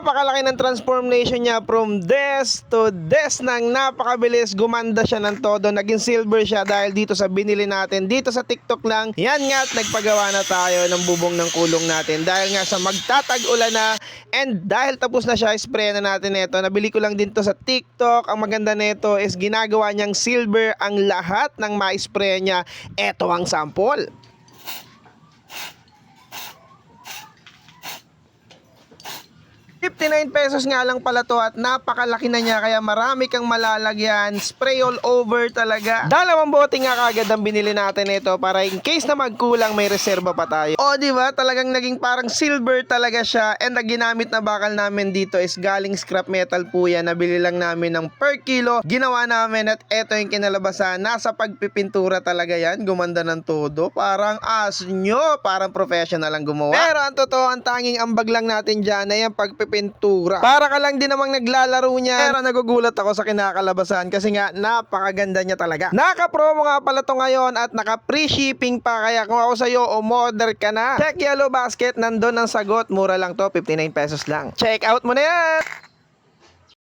Napakalaki ng transformation niya from des to des nang napakabilis. Gumanda siya ng todo. Naging silver siya dahil dito sa binili natin. Dito sa TikTok lang. Yan nga at nagpagawa na tayo ng bubong ng kulong natin. Dahil nga sa magtatag-ulan na and dahil tapos na siya, spray na natin ito. Nabili ko lang din to sa TikTok. Ang maganda nito is ginagawa niyang silver ang lahat ng ma-spray niya. Ito ang sample. 59 pesos nga lang pala to at napakalaki na niya kaya marami kang malalagyan. Spray all over talaga. Dalawang bote nga kagad ang binili natin ito para in case na magkulang may reserba pa tayo. O diba talagang naging parang silver talaga siya and ang ginamit na bakal namin dito is galing scrap metal po yan. Nabili lang namin ng per kilo. Ginawa namin at eto yung kinalabasan. Nasa pagpipintura talaga yan. Gumanda ng todo. Parang nyo. Parang professional ang gumawa. Pero ang totoo, ang tanging ambag lang natin dyan na yung pagpipintura. Para ka lang din namang naglalaro niya. Pero nagugulat ako sa kinakalabasan kasi nga napakaganda niya talaga. Naka-promo nga pala to ngayon at naka-free shipping pa kaya kung ako sa'yo umorder ka na. Check Yellow Basket, nandun ang sagot. Mura lang to, 59 pesos lang. Check out mo na yan!